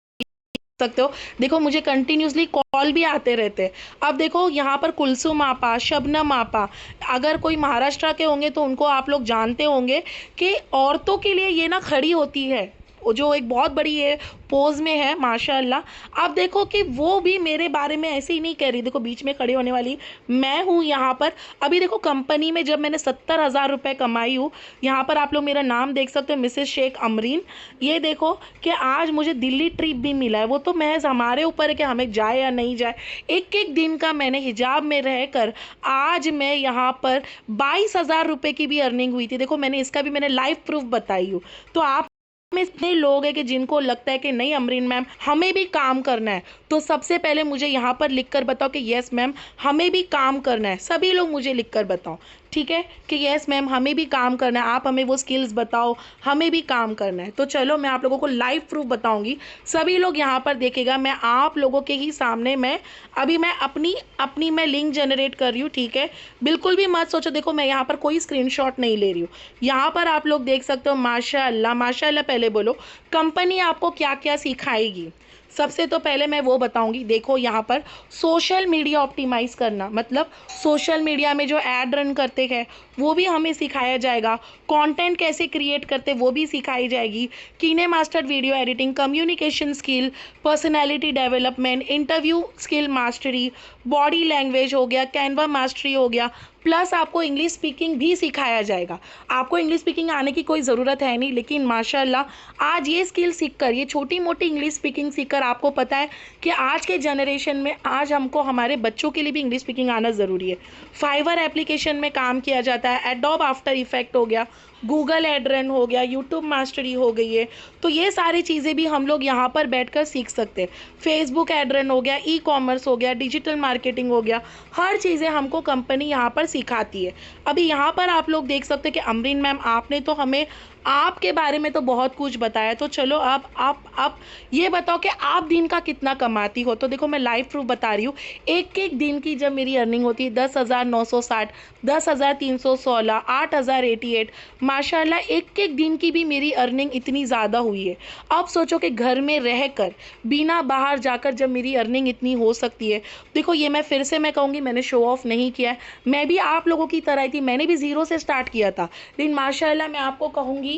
सकते हो, देखो मुझे कंटिन्यूसली कॉल भी आते रहते हैं। अब देखो यहाँ पर कुलसुम आपा, शबनम आपा, अगर कोई महाराष्ट्र के होंगे तो उनको आप लोग जानते होंगे कि औरतों के लिए ये ना खड़ी होती है, वो जो एक बहुत बड़ी है पोज में है माशाल्लाह। अब देखो कि वो भी मेरे बारे में ऐसे ही नहीं कह रही, देखो बीच में खड़ी होने वाली मैं हूँ यहाँ पर। अभी देखो कंपनी में जब मैंने 70,000 रुपये कमाई हूँ, यहाँ पर आप लोग मेरा नाम देख सकते हो, मिसेस शेख अमरीन। ये देखो कि आज मुझे दिल्ली ट्रिप भी मिला है, वो तो महज हमारे ऊपर है कि हमें जाए या नहीं जाए। एक एक दिन का मैंने हिजाब में रहकर आज मैं यहाँ पर 22,000 रुपये की भी अर्निंग हुई थी। देखो मैंने इसका भी मैंने लाइव प्रूफ बताई हूँ। तो आप में इतने लोग हैं कि जिनको लगता है कि नहीं अमरीन मैम हमें भी काम करना है, तो सबसे पहले मुझे यहाँ पर लिख कर बताओ कि यस मैम हमें भी काम करना है। सभी लोग मुझे लिख कर बताओ, ठीक है, कि यस मैम हमें भी काम करना है, आप हमें वो स्किल्स बताओ, हमें भी काम करना है। तो चलो मैं आप लोगों को लाइव प्रूफ बताऊंगी, सभी लोग यहाँ पर देखेगा, मैं आप लोगों के ही सामने मैं अभी मैं अपनी अपनी मैं लिंक जनरेट कर रही हूँ, ठीक है। बिल्कुल भी मत सोचो, देखो मैं यहाँ पर कोई स्क्रीनशॉट नहीं ले रही हूँ। यहाँ पर आप लोग देख सकते हो, माशाल्लाह माशाल्लाह। पहले बोलो कंपनी आपको क्या क्या सिखाएगी। सबसे तो पहले मैं वो बताऊंगी, देखो यहाँ पर सोशल मीडिया ऑप्टिमाइज करना, मतलब सोशल मीडिया में जो ऐड रन करते हैं वो भी हमें सिखाया जाएगा। कंटेंट कैसे क्रिएट करते वो भी सिखाई जाएगी। कीने master video editing, communication skill, personality development, interview skill mastery, body language हो गया, कैनवा मास्टरी हो गया, प्लस आपको इंग्लिश स्पीकिंग भी सिखाया जाएगा। आपको इंग्लिश स्पीकिंग आने की कोई ज़रूरत है नहीं, लेकिन माशाल्लाह आज ये स्किल सीखकर, ये छोटी मोटी इंग्लिश स्पीकिंग सीखकर, आपको पता है कि आज के जनरेशन में आज हमको हमारे बच्चों के लिए भी इंग्लिश स्पीकिंग आना ज़रूरी है। फाइवर एप्लीकेशन में काम किया जाता है, एडोब आफ्टर इफेक्ट हो गया, गूगल एडरन हो गया, यूट्यूब मास्टरी हो गई है। तो ये सारी चीज़ें भी हम लोग यहाँ पर बैठकर सीख सकते हैं। फेसबुक एडरन हो गया, ई कॉमर्स हो गया, डिजिटल मार्केटिंग हो गया, हर चीज़ें हमको कंपनी यहाँ पर सिखाती है। अभी यहाँ पर आप लोग देख सकते हैं कि अमरीन मैम आपने तो हमें आपके बारे में तो बहुत कुछ बताया, तो चलो आप ये बताओ कि आप दिन का कितना कमाती हो। तो देखो मैं लाइव प्रूफ बता रही हूँ, एक एक दिन की जब मेरी अर्निंग होती है 10,960, 10,316, 8,088, माशाल्लाह एक एक दिन की भी मेरी अर्निंग इतनी ज़्यादा हुई है। अब सोचो कि घर में रहकर बिना बाहर जाकर जब मेरी अर्निंग इतनी हो सकती है। देखो ये मैं फिर से मैं कहूँगी, मैंने शो ऑफ नहीं किया है, मैं भी आप लोगों की तरह ही थी, मैंने भी ज़ीरो से स्टार्ट किया था। लेकिन माशाल्लाह मैं आपको कहूँगी,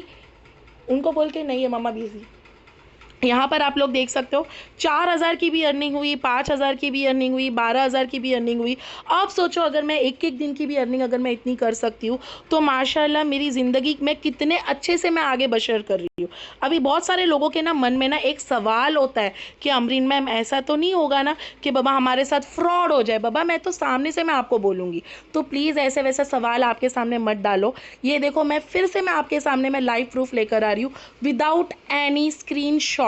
उनको बोल के नहीं है मम्मा बिजी। यहाँ पर आप लोग देख सकते हो 4,000 की भी अर्निंग हुई, 5,000 की भी अर्निंग हुई, 12,000 की भी अर्निंग हुई। अब सोचो अगर मैं एक एक दिन की भी अर्निंग अगर मैं इतनी कर सकती हूँ, तो माशाल्लाह मेरी ज़िंदगी में कितने अच्छे से मैं आगे बसर कर रही हूँ। अभी बहुत सारे लोगों के ना मन में ना एक सवाल होता है कि अमरीन मैम ऐसा तो नहीं होगा ना कि बाबा हमारे साथ फ्रॉड हो जाए। बाबा मैं तो सामने से मैं आपको बोलूँगी, तो प्लीज़ ऐसे वैसा सवाल आपके सामने मत डालो। ये देखो मैं फिर से मैं आपके सामने मैं लाइव प्रूफ लेकर आ रही हूँ विदाउट एनी स्क्रीन शॉट।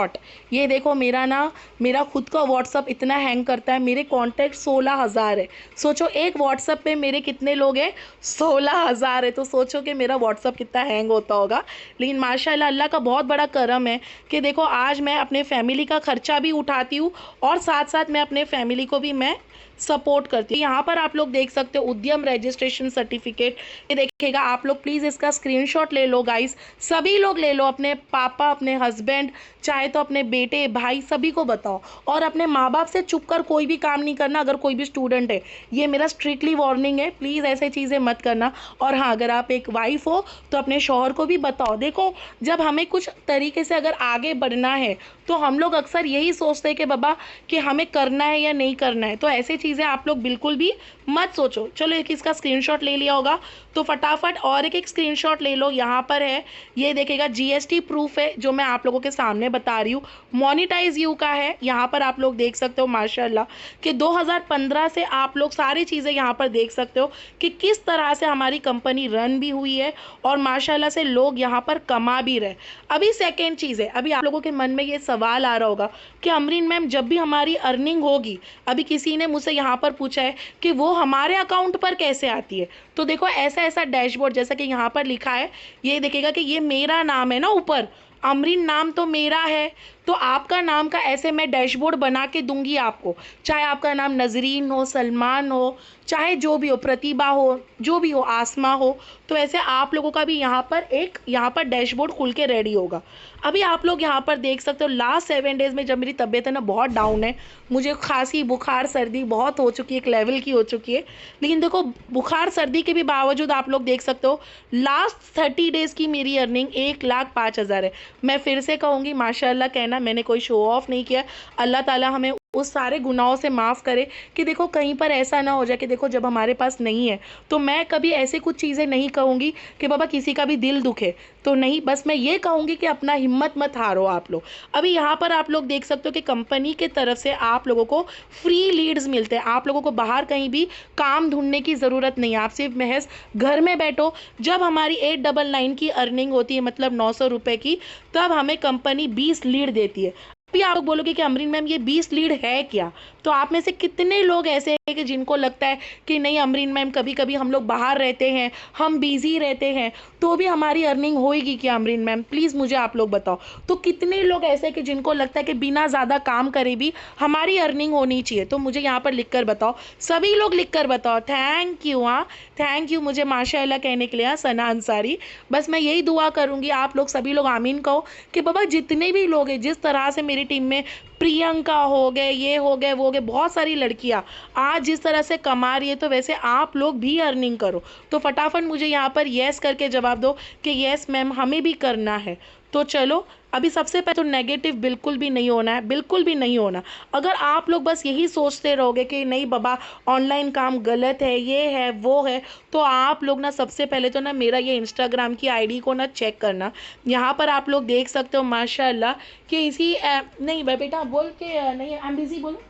ये देखो मेरा खुद का व्हाट्सअप इतना हैंग करता है, मेरे कॉन्टैक्ट 16,000 है। सोचो एक व्हाट्सअप पे मेरे कितने लोग हैं, 16,000 है। तो सोचो कि मेरा व्हाट्सअप कितना हैंग होता होगा। लेकिन माशाल्लाह अल्लाह का बहुत बड़ा करम है कि देखो आज मैं अपने फैमिली का खर्चा भी उठाती हूँ और साथ साथ मैं अपने फैमिली को भी मैं सपोर्ट करती हूँ। यहाँ पर आप लोग देख सकते हो उद्यम रजिस्ट्रेशन सर्टिफिकेट, ये देखिएगा आप लोग प्लीज़ इसका स्क्रीनशॉट ले लो गाइस, सभी लोग ले लो, अपने पापा, अपने हस्बैंड, चाहे तो अपने बेटे भाई, सभी को बताओ। और अपने माँ बाप से चुप कर कोई भी काम नहीं करना। अगर कोई भी स्टूडेंट है, ये मेरा स्ट्रिक्टली वार्निंग है, प्लीज़ ऐसे चीज़ें मत करना। और हाँ, अगर आप एक वाइफ हो तो अपने शौहर को भी बताओ। देखो जब हमें कुछ तरीके से अगर आगे बढ़ना है तो हम लोग अक्सर यही सोचते हैं कि बाबा कि हमें करना है या नहीं करना है, तो ऐसे चीज़ें आप लोग बिल्कुल भी मत सोचो। चलो एक इसका स्क्रीनशॉट ले लिया होगा तो फटाफट और एक स्क्रीनशॉट ले लो। यहाँ पर है, ये देखिएगा जीएसटी प्रूफ है जो मैं आप लोगों के सामने बता रही हूँ। मोनिटाइज यू का है, यहाँ पर आप लोग देख सकते हो माशाल्लाह कि 2015 से आप लोग सारी चीज़ें यहाँ पर देख सकते हो कि किस तरह से हमारी कंपनी रन भी हुई है और माशाल्लाह से लोग यहाँ पर कमा भी रहे। अभी सेकेंड चीज़ है, अभी आप लोगों के मन में ये सवाल आ रहा होगा कि अमरीन मैम जब भी हमारी अर्निंग होगी, अभी किसी ने मुझसे यहाँ पर पूछा है कि वो हमारे अकाउंट पर कैसे आती है। तो देखो ऐसा ऐसा डैशबोर्ड जैसा कि यहाँ पर लिखा है, ये देखिएगा कि ये मेरा नाम है ना, ऊपर अमरीन नाम तो मेरा है, तो आपका नाम का ऐसे मैं डैशबोर्ड बना के दूंगी आपको। चाहे आपका नाम नजरीन हो, सलमान हो, चाहे जो भी हो, प्रतिभा हो, जो भी हो, आसमा हो, तो ऐसे आप लोगों का भी यहाँ पर डैशबोर्ड खुल के रेडी होगा। अभी आप लोग यहाँ पर देख सकते हो लास्ट 7 डेज़ में जब मेरी तबीयत है ना बहुत डाउन है, मुझे खांसी बुखार सर्दी बहुत हो चुकी है, एक लेवल की हो चुकी है, लेकिन देखो बुखार सर्दी के भी बावजूद आप लोग देख सकते हो लास्ट 30 डेज़ की मेरी अर्निंग 1,05,000 है। मैं फिर से कहूँगी माशाल्लाह कहना, मैंने कोई शो ऑफ नहीं किया। अल्लाह ताला हमें उस सारे गुनाहों से माफ़ करे कि देखो कहीं पर ऐसा ना हो जाए कि देखो जब हमारे पास नहीं है तो मैं कभी ऐसे कुछ चीज़ें नहीं कहूँगी कि बाबा किसी का भी दिल दुखे, तो नहीं, बस मैं ये कहूँगी कि अपना हिम्मत मत हारो आप लोग। अभी यहाँ पर आप लोग देख सकते हो कि कंपनी के तरफ से आप लोगों को फ्री लीड्स मिलते हैं, आप लोगों को बाहर कहीं भी काम ढूंढने की ज़रूरत नहीं है, आप सिर्फ महज घर में बैठो। जब हमारी 899 की अर्निंग होती है, मतलब 900 रुपये की, तब हमें कंपनी 20 लीड देती है। अभी आप लोग बोलोगे कि अमरीन मैम ये 20 लीड है क्या, तो आप में से कितने लोग ऐसे हैं कि जिनको लगता है कि नहीं अमरीन मैम कभी कभी हम लोग बाहर रहते हैं, हम बिजी रहते हैं, तो भी हमारी अर्निंग होएगी क्या अमरीन मैम, प्लीज़ मुझे आप लोग बताओ। तो कितने लोग ऐसे हैं कि जिनको लगता है कि बिना ज़्यादा काम करे भी हमारी अर्निंग होनी चाहिए, तो मुझे यहाँ पर लिख कर बताओ, सभी लोग लिख कर बताओ। थैंक यू, हाँ थैंक यू मुझे माशाल्लाह कहने के लिए, हाँ सना अंसारी। बस मैं यही दुआ करूँगी आप लोग सभी लोग आमीन कहो कि बाबा जितने भी लोग हैं, जिस तरह से मेरी टीम में प्रियंका हो गए, ये हो गए, वो हो गए, बहुत सारी लड़कियां आज जिस तरह से कमा रही है, तो वैसे आप लोग भी अर्निंग करो। तो फटाफट मुझे यहाँ पर यस करके जवाब दो कि यस मैम हमें भी करना है। तो चलो अभी सबसे पहले तो नेगेटिव बिल्कुल भी नहीं होना है, बिल्कुल भी नहीं होना। अगर आप लोग बस यही सोचते रहोगे कि नहीं बाबा ऑनलाइन काम गलत है, ये है वो है, तो आप लोग ना सबसे पहले तो ना मेरा ये इंस्टाग्राम की आईडी को ना चेक करना। यहाँ पर आप लोग देख सकते हो माशाल्लाह कि इसी नहीं बेटा बोल के नहीं आई एम बिजी बोलो,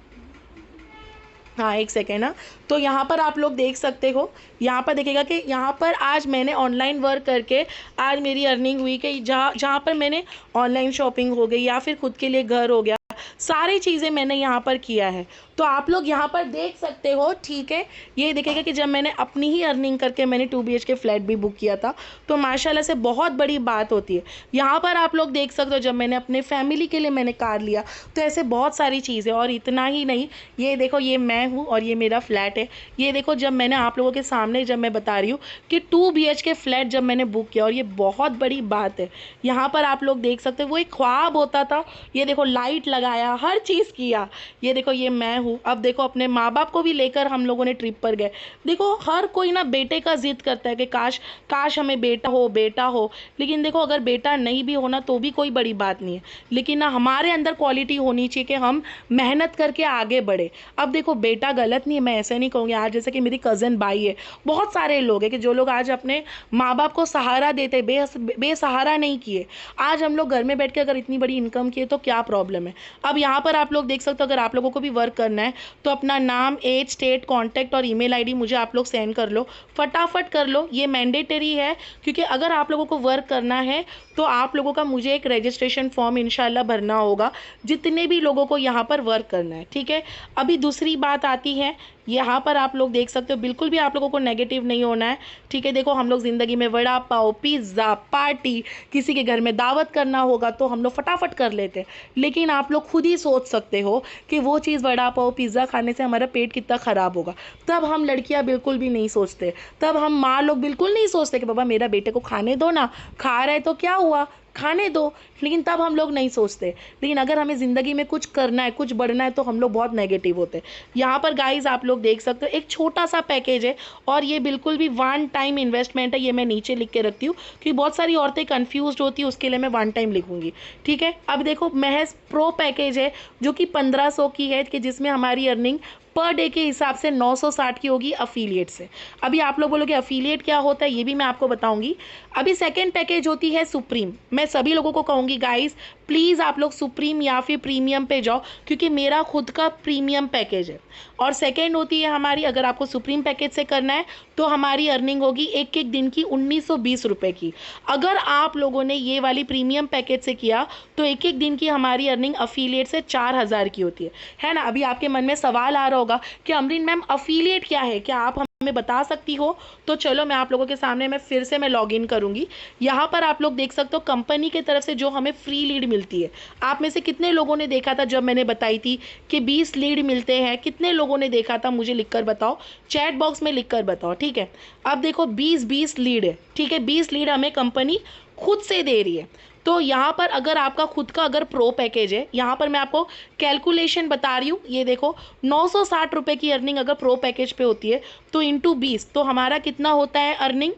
हाँ एक सेकेंड ना। तो यहाँ पर आप लोग देख सकते हो, यहाँ पर देखिएगा कि यहाँ पर आज मैंने ऑनलाइन वर्क करके आज मेरी अर्निंग हुई कि जहाँ जहाँ पर मैंने ऑनलाइन शॉपिंग हो गई या फिर खुद के लिए घर हो गया, सारी चीज़ें मैंने यहाँ पर किया है। तो आप लोग यहाँ पर देख सकते हो, ठीक है। ये देखिएगा कि जब मैंने अपनी ही अर्निंग करके मैंने 2 BHK फ्लैट भी बुक किया था, तो माशाल्लाह से बहुत बड़ी बात होती है। यहाँ पर आप लोग देख सकते हो जब मैंने अपने फैमिली के लिए मैंने कार लिया, तो ऐसे बहुत सारी चीज़ें। और इतना ही नहीं, ये देखो ये मैं हूँ और ये मेरा फ्लैट है। ये देखो जब मैंने आप लोगों के सामने जब मैं बता रही हूँ कि 2 BHK फ्लैट जब मैंने बुक किया, और ये बहुत बड़ी बात है। यहाँ पर आप लोग देख सकते हो वो एक ख्वाब होता था, ये देखो लाइट लगाया, हर चीज़ किया। ये देखो ये मैं हूँ। अब देखो अपने माँ बाप को भी लेकर हम लोगों ने ट्रिप पर गए। देखो हर कोई ना बेटे का जिद करता है कि काश काश हमें बेटा हो, बेटा हो। लेकिन देखो अगर बेटा नहीं भी होना तो भी कोई बड़ी बात नहीं है, लेकिन ना हमारे अंदर क्वालिटी होनी चाहिए कि हम मेहनत करके आगे बढ़े। अब देखो बेटा गलत नहीं है, मैं ऐसे नहीं कहूँगी। आज जैसे कि मेरी कज़न भाई है, बहुत सारे लोग हैं कि जो लोग आज अपने माँ बाप को सहारा देते, बेसहारा नहीं किए। आज हम लोग घर में बैठ के अगर इतनी बड़ी इनकम किए तो क्या प्रॉब्लम है। अब यहाँ पर आप लोग देख सकते हो, अगर आप लोगों को भी वर्क करना है तो अपना नाम, एज, स्टेट, कॉन्टैक्ट और ईमेल आईडी मुझे आप लोग सेंड कर लो, फटाफट कर लो। ये मैंडेटरी है, क्योंकि अगर आप लोगों को वर्क करना है तो आप लोगों का मुझे एक रजिस्ट्रेशन फॉर्म इंशाल्लाह भरना होगा, जितने भी लोगों को यहाँ पर वर्क करना है, ठीक है। अभी दूसरी बात आती है, यहाँ पर आप लोग देख सकते हो, बिल्कुल भी आप लोगों को नेगेटिव नहीं होना है, ठीक है। देखो हम लोग ज़िंदगी में वड़ा पाव, पिज़्ज़ा, पार्टी, किसी के घर में दावत करना होगा तो हम लोग फटाफट कर लेते हैं। लेकिन आप लोग खुद ही सोच सकते हो कि वो चीज़ वड़ा पाव, पिज़्ज़ा खाने से हमारा पेट कितना ख़राब होगा। तब हम लड़कियाँ बिल्कुल भी नहीं सोचते, तब हम माँ लोग बिल्कुल नहीं सोचते कि बाबा मेरा बेटे को खाने दो ना, खा रहा है तो क्या हुआ, खाने दो। लेकिन तब हम लोग नहीं सोचते। लेकिन अगर हमें ज़िंदगी में कुछ करना है, कुछ बढ़ना है, तो हम लोग बहुत नेगेटिव होते हैं। यहाँ पर गाइस आप लोग देख सकते हो एक छोटा सा पैकेज है, और ये बिल्कुल भी 1 टाइम इन्वेस्टमेंट है। ये मैं नीचे लिख के रखती हूँ क्योंकि बहुत सारी औरतें कन्फ्यूज होती है, उसके लिए मैं 1 टाइम लिखूँगी, ठीक है। अब देखो महज प्रो पैकेज है जो कि 1500 की है, कि जिसमें हमारी अर्निंग पर डे के हिसाब से 960 की होगी अफिलिएट से। अभी आप लोग बोलोगे अफिलिएट क्या होता है, ये भी मैं आपको बताऊंगी। अभी सेकंड पैकेज होती है सुप्रीम। मैं सभी लोगों को कहूंगी गाइस प्लीज़ आप लोग सुप्रीम या फिर प्रीमियम पे जाओ, क्योंकि मेरा खुद का प्रीमियम पैकेज है। और सेकेंड होती है हमारी, अगर आपको सुप्रीम पैकेज से करना है तो हमारी अर्निंग होगी एक एक दिन की 1920 रुपये की। अगर आप लोगों ने ये वाली प्रीमियम पैकेज से किया तो एक एक दिन की हमारी अर्निंग अफिलिएट से 4000 की होती है ना। अभी आपके मन में सवाल आ रहा होगा कि अमरीन मैम अफिलिएट क्या है, क्या आप हमें बता सकती हो? तो चलो मैं आप लोगों के सामने मैं फिर से मैं लॉग इन करूंगी। यहाँ पर आप लोग देख सकते हो कंपनी की तरफ से जो हमें फ्री लीड मिलती है। आप में से कितने लोगों ने देखा था जब मैंने बताई थी कि 20 लीड मिलते हैं? कितने लोगों ने देखा था मुझे लिखकर बताओ, चैट बॉक्स में लिखकर बताओ, ठीक है। अब देखो 20 लीड है, ठीक है, 20 लीड हमें कंपनी खुद से दे रही है। तो यहाँ पर अगर आपका खुद का अगर प्रो पैकेज है, यहाँ पर मैं आपको कैलकुलेशन बता रही हूँ, ये देखो 960 रुपये की अर्निंग अगर प्रो पैकेज पे होती है तो इंटू 20 तो हमारा कितना होता है अर्निंग?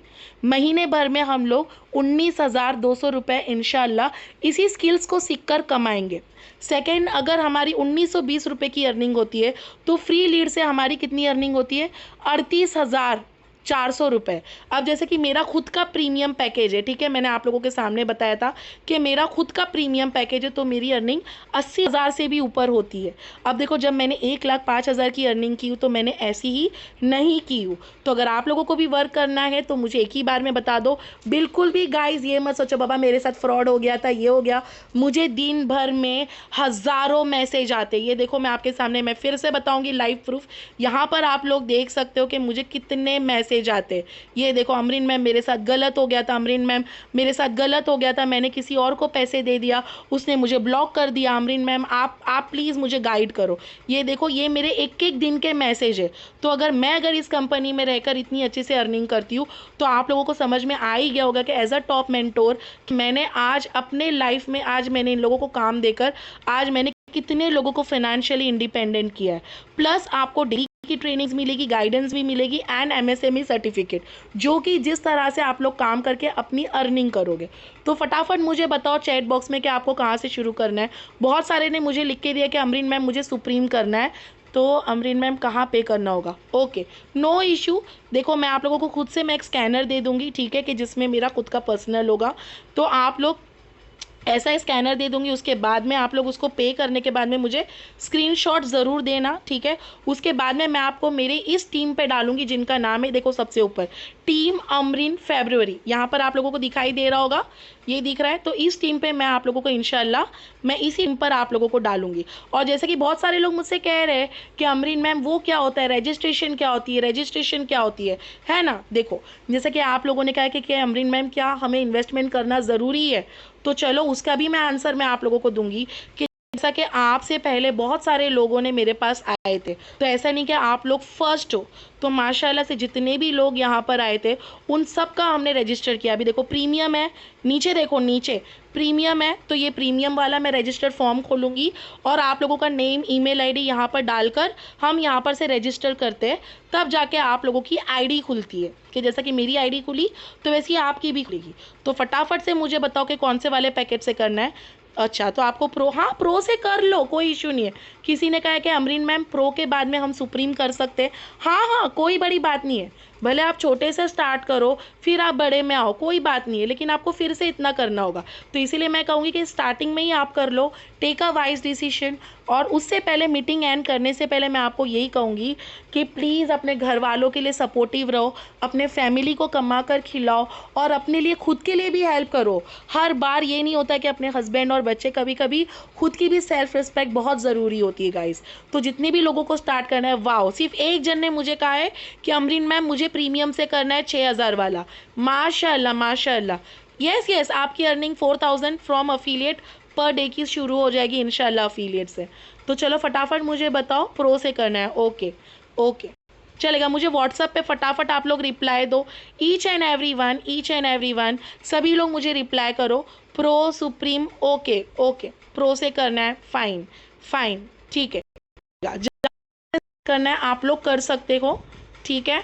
महीने भर में हम लोग 19,200 रुपये इंशाल्लाह इसी स्किल्स को सीख कर कमाएंगे। सेकेंड, अगर हमारी 1920 रुपये की अर्निंग होती है तो फ्री लीड से हमारी कितनी अर्निंग होती है? 38,400 रुपये। अब जैसे कि मेरा खुद का प्रीमियम पैकेज है, ठीक है, मैंने आप लोगों के सामने बताया था कि मेरा खुद का प्रीमियम पैकेज है, तो मेरी अर्निंग 80,000 से भी ऊपर होती है। अब देखो जब मैंने 1,05,000 की अर्निंग की हूँ तो मैंने ऐसी ही नहीं की हूँ। तो अगर आप लोगों को भी वर्क करना है तो मुझे एक ही बार में बता दो। बिल्कुल भी गाइज ये मत सोचो बाबा मेरे साथ फ्रॉड हो गया था, ये हो गया। मुझे दिन भर में हज़ारों मैसेज आते। ये देखो मैं आपके सामने मैं फिर से बताऊँगी लाइव प्रूफ। यहाँ पर आप लोग देख सकते हो कि मुझे कितने मैसेज आते। ये देखो अमरीन मैम मेरे साथ गलत हो गया था, अमरीन मैम मेरे साथ गलत हो गया था, मैंने किसी और को पैसे दे दिया, उसने मुझे ब्लॉक कर दिया, अमरीन मैम आप प्लीज़ मुझे गाइड करो। ये देखो ये मेरे एक एक दिन के मैसेज है। तो अगर इस कंपनी में रहकर इतनी अच्छे से अर्निंग करती हूँ तो आप लोगों को समझ में आ ही गया होगा कि एज अ टॉप मेंटोर मैंने आज अपने लाइफ में आज मैंने इन लोगों को काम देकर आज मैंने कितने लोगों को फाइनेंशियली इंडिपेंडेंट किया है। प्लस आपको डेली की ट्रेनिंग्स मिलेगी, गाइडेंस भी मिलेगी एंड एमएसएमई सर्टिफिकेट, जो कि जिस तरह से आप लोग काम करके अपनी अर्निंग करोगे। तो फटाफट मुझे बताओ चैट बॉक्स में कि आपको कहाँ से शुरू करना है। बहुत सारे ने मुझे लिख के दिया कि अमरीन मैम मुझे सुप्रीम करना है, तो अमरीन मैम कहाँ पे करना होगा? Okay, no issue. देखो मैं आप लोगों को खुद से मैं एक स्कैनर दे दूँगी, ठीक है, कि जिसमें मेरा खुद का पर्सनल होगा। तो आप लोग ऐसा स्कैनर दे दूंगी, उसके बाद में आप लोग उसको पे करने के बाद में मुझे स्क्रीनशॉट ज़रूर देना, ठीक है। उसके बाद में मैं आपको मेरे इस टीम पे डालूंगी जिनका नाम है, देखो सबसे ऊपर टीम अमरीन फरवरी, यहाँ पर आप लोगों को दिखाई दे रहा होगा, ये दिख रहा है। तो इस टीम पे मैं आप लोगों को इंशाल्लाह मैं इसी टीम पर आप लोगों को डालूंगी। और जैसे कि बहुत सारे लोग मुझसे कह रहे हैं कि अमरीन मैम वो क्या होता है, रजिस्ट्रेशन क्या होती है, रजिस्ट्रेशन क्या होती है ना। देखो जैसे कि आप लोगों ने कहा कि क्या अमरीन मैम क्या हमें इन्वेस्टमेंट करना ज़रूरी है, तो चलो उसका भी मैं आंसर मैं आप लोगों को दूंगी कि जैसा कि आपसे पहले बहुत सारे लोगों ने मेरे पास आए थे, तो ऐसा नहीं कि आप लोग फर्स्ट हो। तो माशाल्लाह से जितने भी लोग यहाँ पर आए थे उन सब का हमने रजिस्टर किया। अभी देखो प्रीमियम है, नीचे देखो नीचे प्रीमियम है, तो ये प्रीमियम वाला मैं रजिस्टर फॉर्म खोलूँगी और आप लोगों का नेम ईमेल आईडी यहाँ पर डालकर हम यहाँ पर से रजिस्टर करते हैं, तब जाके आप लोगों की आईडी खुलती है। कि जैसा कि मेरी आईडी खुली तो वैसे ही आपकी भी खुलेगी। तो फटाफट से मुझे बताओ कि कौन से वाले पैकेट से करना है। अच्छा, तो आपको प्रो, हाँ प्रो से कर लो, कोई इशू नहीं है। किसी ने कहा है कि अमरीन मैम प्रो के बाद में हम सुप्रीम कर सकते हैं, हाँ कोई बड़ी बात नहीं है। भले आप छोटे से स्टार्ट करो फिर आप बड़े में आओ, कोई बात नहीं है, लेकिन आपको फिर से इतना करना होगा। तो इसीलिए मैं कहूँगी कि स्टार्टिंग में ही आप कर लो, टेक अ वाइज डिसीजन। और उससे पहले मीटिंग एंड करने से पहले मैं आपको यही कहूँगी कि प्लीज़ अपने घर वालों के लिए सपोर्टिव रहो, अपने फैमिली को कमा कर खिलाओ और अपने लिए खुद के लिए भी हेल्प करो। हर बार ये नहीं होता कि अपने हस्बैंड और बच्चे, कभी कभी खुद की भी सेल्फ रिस्पेक्ट बहुत ज़रूरी होती है गाइस। तो जितने भी लोगों को स्टार्ट करना है, वाओ सिर्फ एक जन ने मुझे कहा है कि अमरीन मैम मुझे प्रीमियम से करना है 6,000 वाला। माशाल्लाह माशाल्लाह, यस आपकी earning 4,000 from affiliate per day की शुरू हो जाएगी इंशाल्लाह अफिलिएट से। तो चलो फटाफट मुझे बताओ प्रो से करना है। ओके चलेगा, मुझे व्हाट्सएप पे फटाफट आप लोग रिप्लाई दो, ईच एंड एवरी वन सभी लोग मुझे रिप्लाई करो। प्रो सुप्रीम, ओके प्रो से करना है, फाइन ठीक है। करना है आप लोग कर सकते हो, ठीक है।